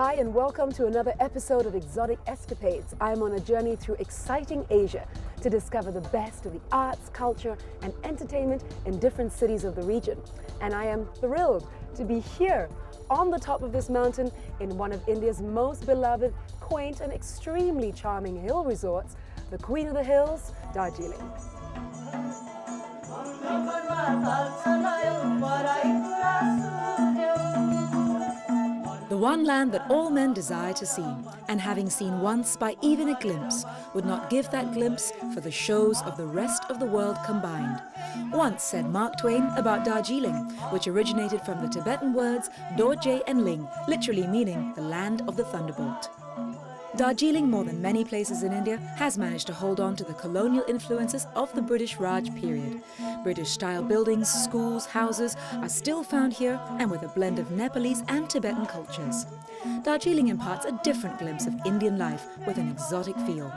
Hi and welcome to another episode of Exotic Escapades. I'm on a journey through exciting Asia to discover the best of the arts, culture and entertainment in different cities of the region. And I am thrilled to be here on the top of this mountain in one of India's most beloved, quaint and extremely charming hill resorts, the Queen of the Hills, Darjeeling. The one land that all men desire to see, and having seen once by even a glimpse, would not give that glimpse for the shows of the rest of the world combined. Once said Mark Twain about Darjeeling, which originated from the Tibetan words dorje and ling, literally meaning the land of the Thunderbolt. Darjeeling, more than many places in India, has managed to hold on to the colonial influences of the British Raj period. British-style buildings, schools, houses are still found here, and with a blend of Nepalese and Tibetan cultures. Darjeeling imparts a different glimpse of Indian life with an exotic feel.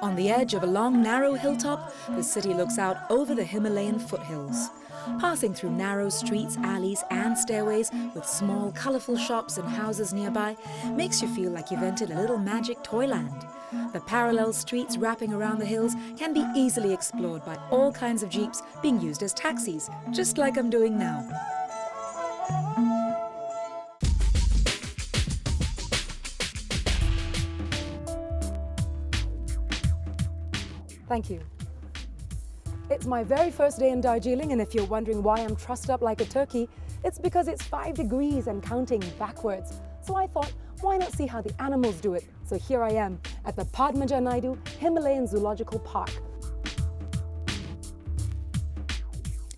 On the edge of a long, narrow hilltop, the city looks out over the Himalayan foothills. Passing through narrow streets, alleys and stairways with small, colourful shops and houses nearby makes you feel like you've entered a little magic toyland. The parallel streets wrapping around the hills can be easily explored by all kinds of jeeps being used as taxis, just like I'm doing now. Thank you. It's my very first day in Darjeeling, and if you're wondering why I'm trussed up like a turkey, it's because it's 5 degrees and counting backwards. So I thought, why not see how the animals do it? So here I am at the Padmaja Naidu Himalayan Zoological Park.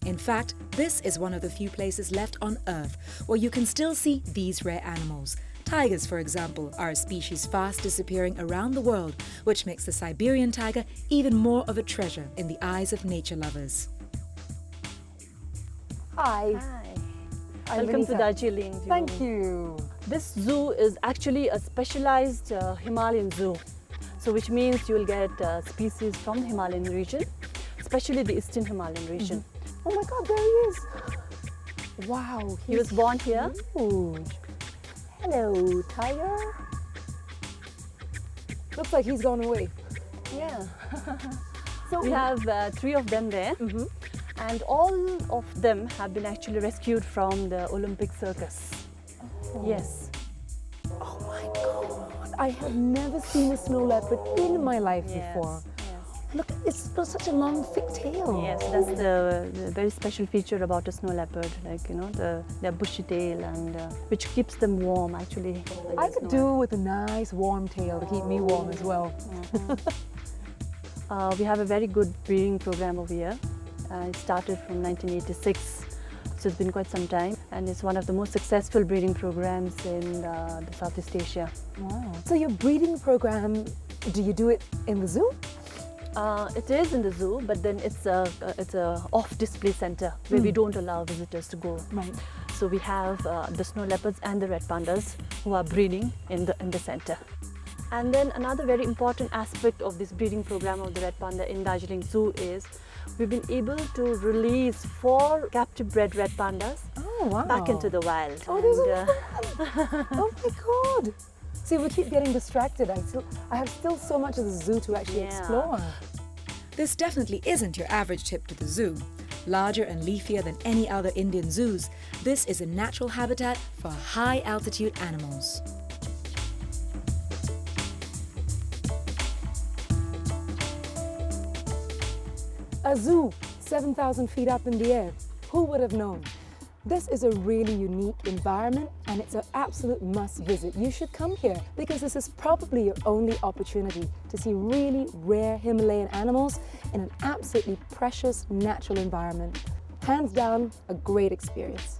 In fact, this is one of the few places left on Earth where you can still see these rare animals. Tigers, for example, are a species fast disappearing around the world, which makes the Siberian tiger even more of a treasure in the eyes of nature lovers. Hi. Hi. Welcome to Darjeeling Zoo. Thank you. This zoo is actually a specialized Himalayan zoo. So which means you will get species from the Himalayan region, especially the Eastern Himalayan region. Oh my God, there he is. Wow. He was born here. Huge. Hello, tiger. Looks like he's gone away. Yeah. So We have 3 of them there. And all of them have been actually rescued from the Olympic circus. Oh. Yes. Oh my God. I have never seen a snow leopard in my life before. Look, it's got such a long, thick tail. Yes, that's the very special feature about a snow leopard, like, you know, their bushy tail, and which keeps them warm, actually. I could do with a nice, warm tail to keep me warm as well. We have a very good breeding program over here. It started from 1986, so it's been quite some time, and it's one of the most successful breeding programs in the Southeast Asia. Wow. So your breeding program, do you do it in the zoo? It is in the zoo, but then it's a off-display center where we don't allow visitors to go. Right. So we have the snow leopards and the red pandas who are breeding in the center. And then another very important aspect of this breeding program of the red panda in Darjeeling Zoo is we've been able to release 4 captive bred red pandas back into the wild. Oh, there's another one. Oh my God. See, we keep getting distracted. I have still so much of the zoo to actually explore. This definitely isn't your average trip to the zoo. Larger and leafier than any other Indian zoos, this is a natural habitat for high-altitude animals. A zoo 7,000 feet up in the air. Who would have known? This is a really unique environment, and it's an absolute must visit. You should come here because this is probably your only opportunity to see really rare Himalayan animals in an absolutely precious natural environment. Hands down, a great experience.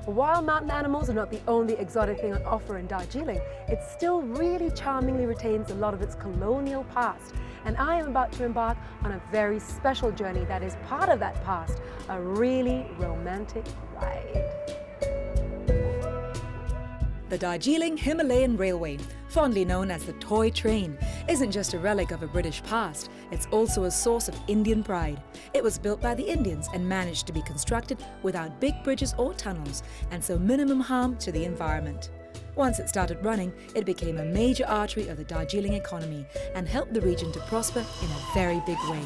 While mountain animals are not the only exotic thing on offer in Darjeeling, it still really charmingly retains a lot of its colonial past. And I am about to embark on a very special journey that is part of that past, a really romantic ride. The Darjeeling Himalayan Railway, fondly known as the toy train, isn't just a relic of a British past, it's also a source of Indian pride. It was built by the Indians and managed to be constructed without big bridges or tunnels, and so minimum harm to the environment. Once it started running, it became a major artery of the Darjeeling economy and helped the region to prosper in a very big way.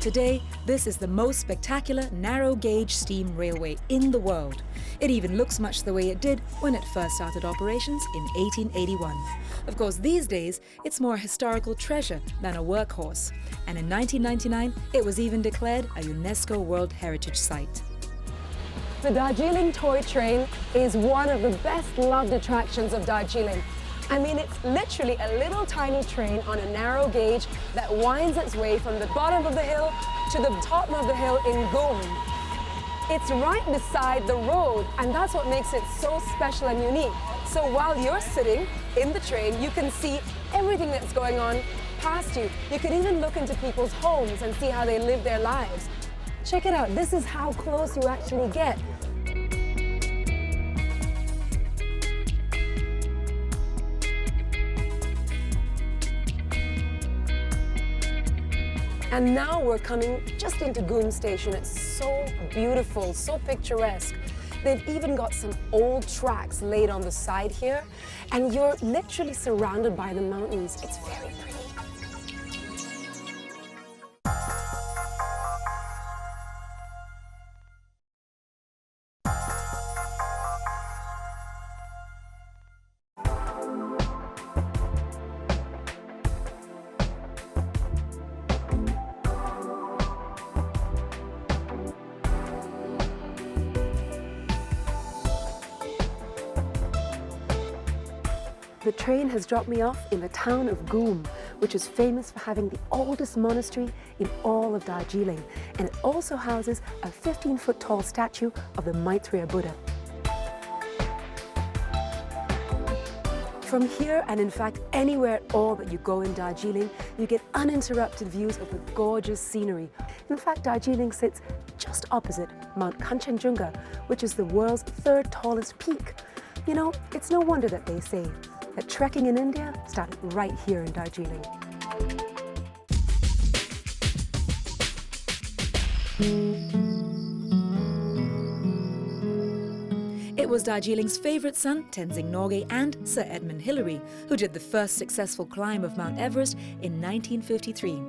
Today, this is the most spectacular narrow-gauge steam railway in the world. It even looks much the way it did when it first started operations in 1881. Of course, these days, it's more a historical treasure than a workhorse. And in 1999, it was even declared a UNESCO World Heritage Site. The Darjeeling toy train is one of the best loved attractions of Darjeeling. I mean, it's literally a little tiny train on a narrow gauge that winds its way from the bottom of the hill to the top of the hill in Goom. It's right beside the road, and that's what makes it so special and unique. So while you're sitting in the train, you can see everything that's going on past you. You can even look into people's homes and see how they live their lives. Check it out. This is how close you actually get. And now we're coming just into Goom Station. It's so beautiful, so picturesque. They've even got some old tracks laid on the side here, and you're literally surrounded by the mountains. It's very pretty. The train has dropped me off in the town of Goom, which is famous for having the oldest monastery in all of Darjeeling, and it also houses a 15-foot tall statue of the Maitreya Buddha. From here, and in fact anywhere at all that you go in Darjeeling, you get uninterrupted views of the gorgeous scenery. In fact, Darjeeling sits just opposite Mount Kanchenjunga, which is the world's third tallest peak. You know, it's no wonder that they say that trekking in India started right here in Darjeeling. It was Darjeeling's favourite son, Tenzing Norgay, and Sir Edmund Hillary, who did the first successful climb of Mount Everest in 1953.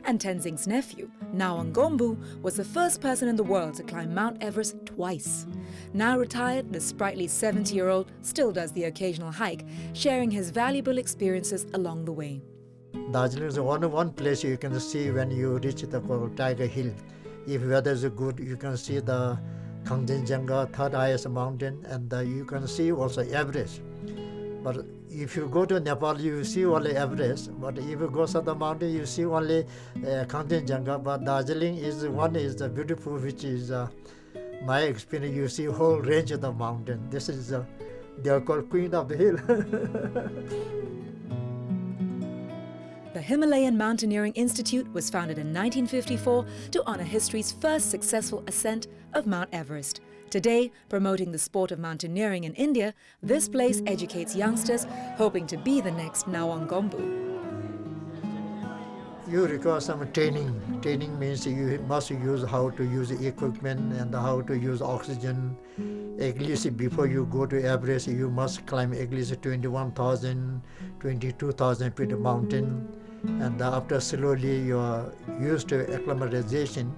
And Tenzing's nephew, Nawang Gombu, was the first person in the world to climb Mount Everest twice. Now retired, the sprightly 70-year-old still does the occasional hike, sharing his valuable experiences along the way. Darjeeling is one place you can see when you reach the Tiger Hill. If weather is good, you can see the Kanchenjunga, third highest mountain, and you can see also Everest. But if you go to Nepal, you see only Everest. But if you go to the mountain, you see only Kanchenjunga. But Darjeeling is the beautiful, which is my experience. You see whole range of the mountain. This is they are called Queen of the Hill. The Himalayan Mountaineering Institute was founded in 1954 to honour history's first successful ascent of Mount Everest. Today, promoting the sport of mountaineering in India, this place educates youngsters hoping to be the next Nawang Gombu. You require some training. Training means you must use how to use equipment and how to use oxygen. At least before you go to Everest, you must climb at least 21,000, 22,000 feet mountain. And after slowly you are used to acclimatization,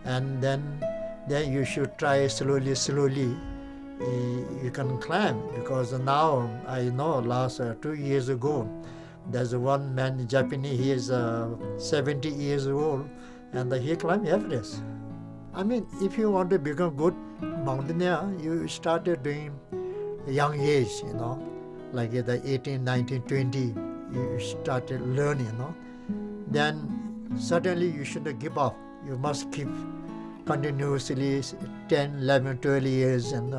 and then you should try slowly. You can climb, because now I know last 2 years ago, there's one man, Japanese, he is 70 years old, and he climbed Everest. I mean, if you want to become good mountaineer, you started doing young age, like at the 18, 19, 20, you started learning, Then certainly you shouldn't give up. You must keep continuously 10, 11, 12 years, and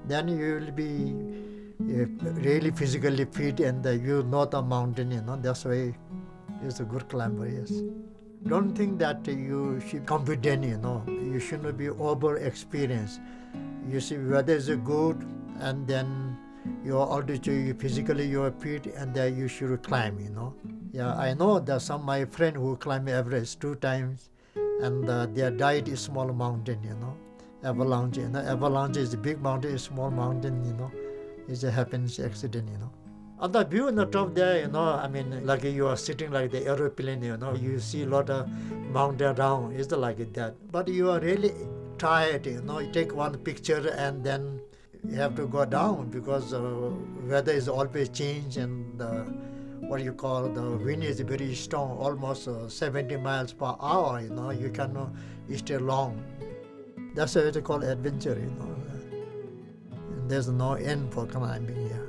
then you will be really physically fit, and you know the mountain, That's why it's a good climber, yes. Don't think that you should be confident, You shouldn't be over-experienced. You see, weather is good, and then your altitude, physically you are fit, and then you should climb, Yeah, I know that some of my friends who climb Everest 2 times, and their diet is small mountain, Avalanche, avalanche is a big mountain, a small mountain, It happens accident, On the view on the top there, like you are sitting like the aeroplane, you see a lot of mountain down, it's like that. But you are really tired, you take one picture and then you have to go down because weather is always change and what you call the wind is very strong, almost 70 miles per hour, you cannot stay long. That's what they call adventure, And there's no end for climbing here.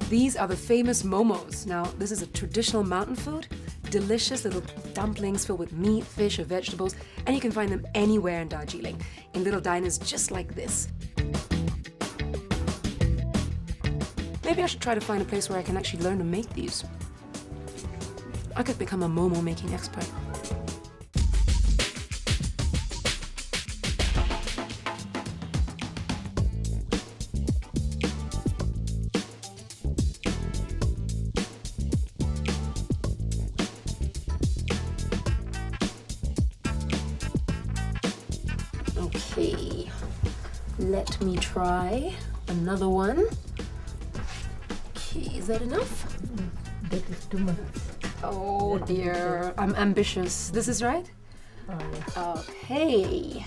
These are the famous momos. Now, this is a traditional mountain food, delicious little dumplings filled with meat, fish, or vegetables, and you can find them anywhere in Darjeeling, in little diners just like this. Maybe I should try to find a place where I can actually learn to make these. I could become a momo making expert. Okay, let me try another one. Okay, is that enough? That is too much. Oh dear, I'm ambitious. This is right? Okay,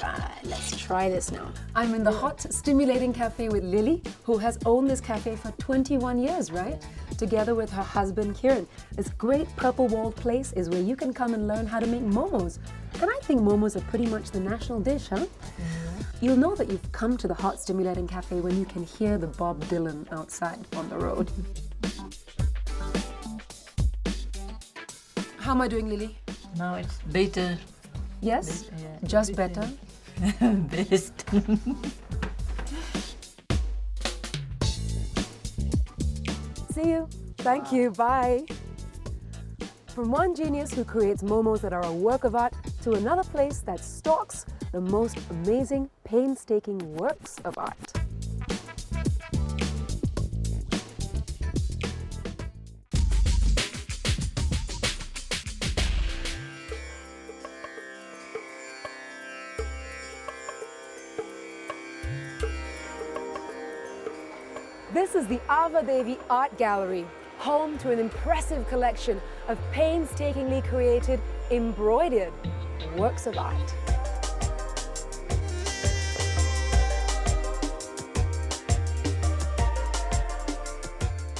right, let's try this now. I'm in the hot, stimulating cafe with Lily, who has owned this cafe for 21 years, right? Together with her husband, Kiran. This great purple-walled place is where you can come and learn how to make momos. And I think momos are pretty much the national dish, huh? You'll know that you've come to the hot, stimulating cafe when you can hear the Bob Dylan outside on the road. How am I doing, Lily? Now it's better. Yes? Yeah, Just better? Best. See you. Thank you. Bye. From one genius who creates momos that are a work of art to another place that stalks the most amazing, painstaking works of art. This is the Ava Devi Art Gallery, home to an impressive collection of painstakingly created, embroidered works of art.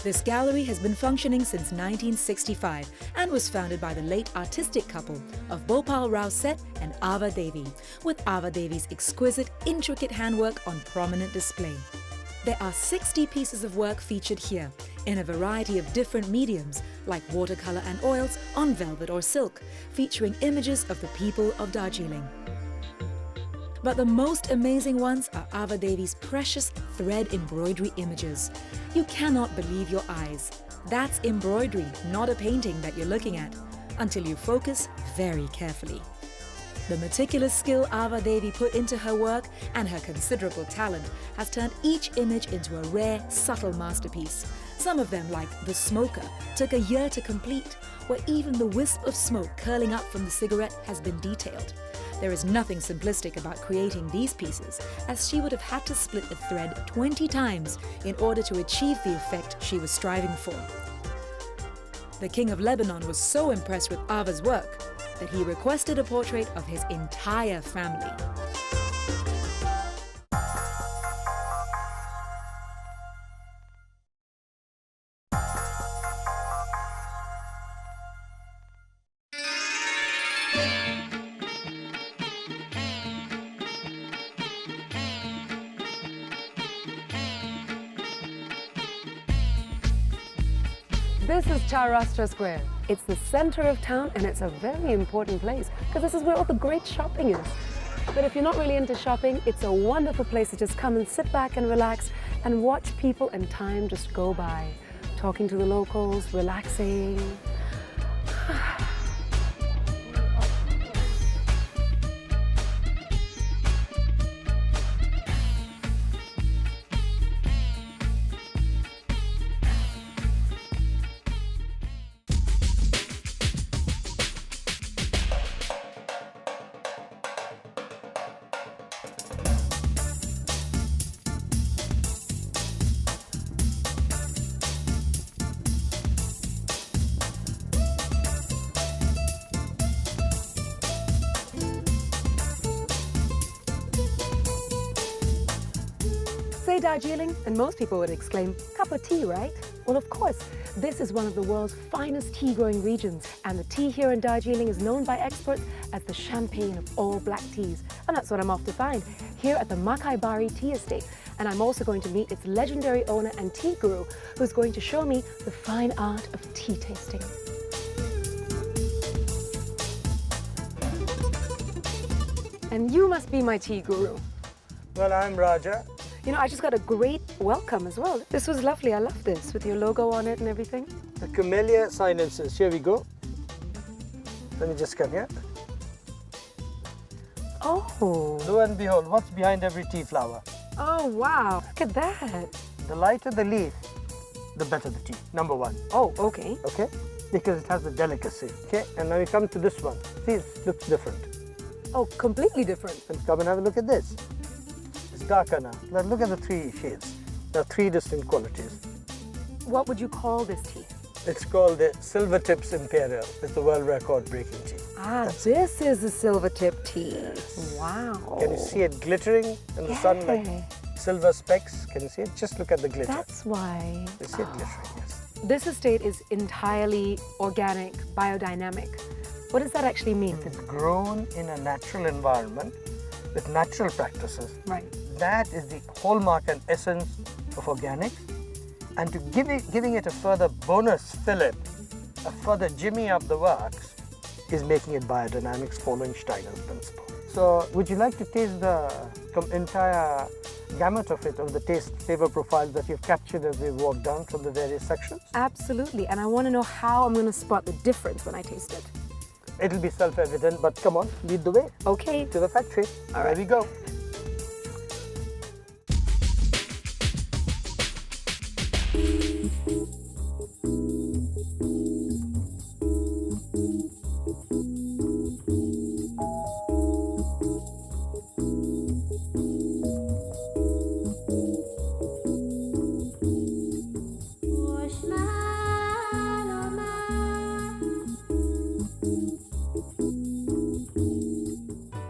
This gallery has been functioning since 1965 and was founded by the late artistic couple of Bhopal Rao Seth and Ava Devi, with Ava Devi's exquisite, intricate handwork on prominent display. There are 60 pieces of work featured here in a variety of different mediums like watercolor and oils on velvet or silk, featuring images of the people of Darjeeling. But the most amazing ones are Ava Devi's precious thread embroidery images. You cannot believe your eyes. That's embroidery, not a painting that you're looking at, until you focus very carefully. The meticulous skill Ava Devi put into her work and her considerable talent has turned each image into a rare, subtle masterpiece. Some of them, like The Smoker, took a year to complete, where even the wisp of smoke curling up from the cigarette has been detailed. There is nothing simplistic about creating these pieces, as she would have had to split the thread 20 times in order to achieve the effect she was striving for. The King of Lebanon was so impressed with Ava's work that he requested a portrait of his entire family. This is Chaurastra Square. It's the center of town and it's a very important place because this is where all the great shopping is. But if you're not really into shopping, it's a wonderful place to just come and sit back and relax and watch people and time just go by. Talking to the locals, relaxing. Say Darjeeling, and most people would exclaim, cup of tea, right? Well, of course, this is one of the world's finest tea-growing regions, and the tea here in Darjeeling is known by experts as the champagne of all black teas. And that's what I'm off to find, here at the Makai Bari Tea Estate. And I'm also going to meet its legendary owner and tea guru, who's going to show me the fine art of tea tasting. And you must be my tea guru. Well, I'm Raja. You know, I just got a great welcome as well. This was lovely. I love this with your logo on it and everything. The camellia sinensis. Here we go. Let me just come here. Oh. Lo and behold, what's behind every tea flower? Oh, wow. Look at that. The lighter the leaf, the better the tea. Number one. Oh, okay. Okay? Because it has the delicacy. Okay? And now you come to this one. See, it looks different. Oh, completely different. And come and have a look at this. It's darker now. Now look at the three shades. There are three distinct qualities. What would you call this tea? It's called the Silver Tips Imperial. It's the world record breaking tea. Ah, this is the silver tip tea. Wow. Can you see it glittering in the sun like silver specks? Can you see it? Just look at the glitter. That's why. You see it glittering, yes. This estate is entirely organic, biodynamic. What does that actually mean? It's grown in a natural environment with natural practices. Right. That is the hallmark and essence of organics. And to giving it a further bonus fillip, a further jimmy up the works, is making it biodynamics following Steiner's principle. So, would you like to taste the entire gamut of it, of the taste flavor profiles that you've captured as we walk down from the various sections? Absolutely. And I want to know how I'm going to spot the difference when I taste it. It'll be self-evident, but come on, lead the way. Okay. To the factory. All There right. we go.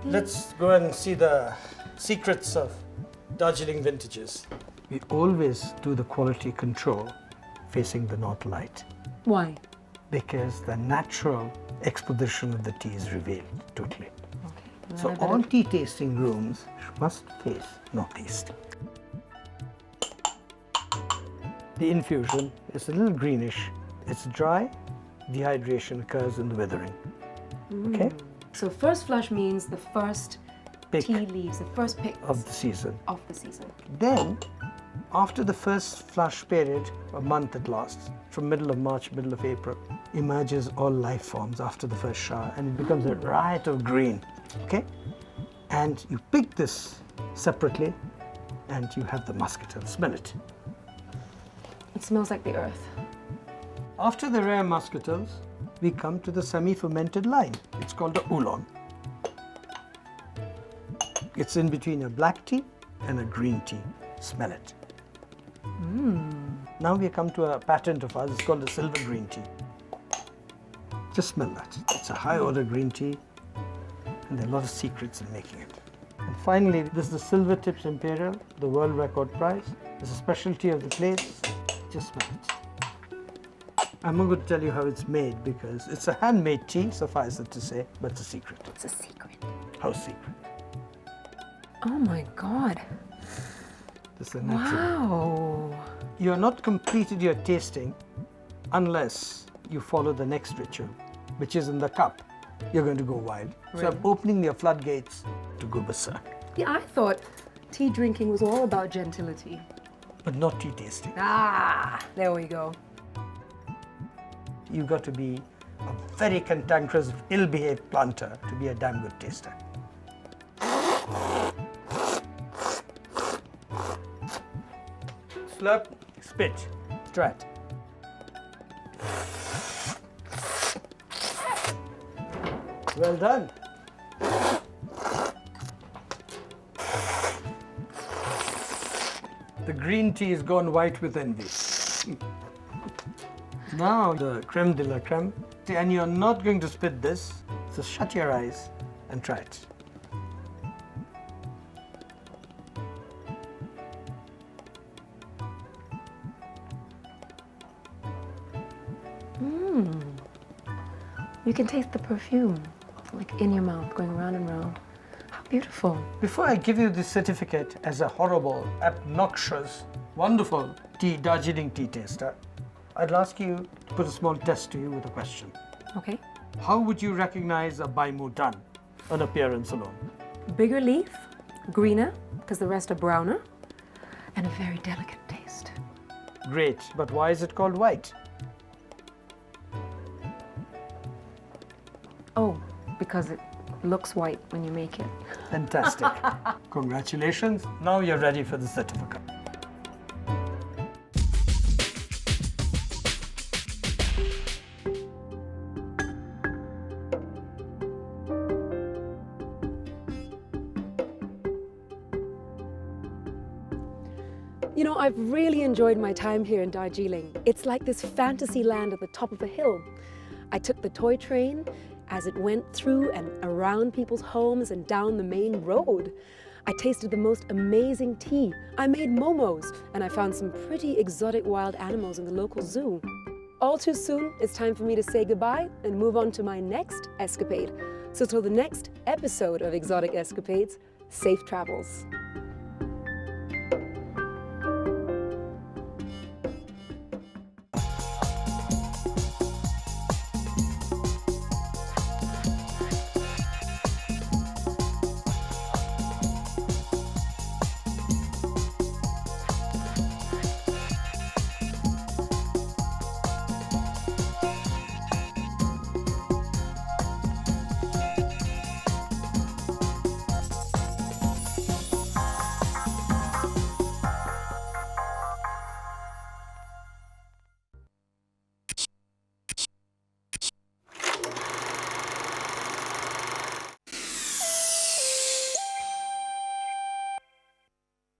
Let's go and see the secrets of Darjeeling vintages. We always do the quality control facing the north light Why? because the natural exposition of the tea is revealed totally. Okay. So all tea tasting rooms must face northeast. The infusion is a little greenish. It's dry. Dehydration occurs in the withering. Okay? So first flush means the first Pick tea leaves, the first pick of the season. of the season. Then, after the first flush period, a month it lasts, from middle of March, middle of April, emerges all life forms after the first shower and it becomes a riot of green. Okay? And you pick this separately and you have the muscatel. Smell it. It smells like the earth. After the rare muscatels, we come to the semi-fermented line. It's called a oolong. It's in between a black tea and a green tea. Smell it. Now we come to a patent of ours. It's called the silver green tea. Just smell that. It's a high order green tea and there are a lot of secrets in making it. And finally, this is the Silver Tips Imperial, the world record prize. It's a specialty of the place. Just smell it. I'm not going to tell you how it's made because it's a handmade tea, suffice it to say, but it's a secret. It's a secret. How secret? Oh my God. This is a natural. Wow. You are not completed your tasting unless you follow the next ritual, which is in the cup, you're going to go wild. So I'm opening your floodgates to go berserk. Yeah, I thought tea drinking was all about gentility. But not tea tasting. Ah, there we go. You've got to be a very cantankerous, ill-behaved planter to be a damn good taster. Slurp, spit, strat. Well done. The green tea has gone white with envy. Now the creme de la creme. And you're not going to spit this, so shut your eyes and try it. You can taste the perfume, like in your mouth, going round and round. How beautiful. Before I give you this certificate as a horrible, obnoxious, wonderful Darjeeling tea taster, I'd ask you to put a small test to you with a question. Okay. How would you recognize a Bai Mu done on appearance alone? Bigger leaf, greener, because the rest are browner, and a very delicate taste. Great, but why is it called white? Oh, because it looks white when you make it. Fantastic. Congratulations. Now you're ready for the certificate. You know, I've really enjoyed my time here in Darjeeling. It's like this fantasy land at the top of a hill. I took the toy train as it went through and around people's homes and down the main road. I tasted the most amazing tea. I made momos, and I found some pretty exotic wild animals in the local zoo. All too soon, it's time for me to say goodbye and move on to my next escapade. So till the next episode of Exotic Escapades, safe travels.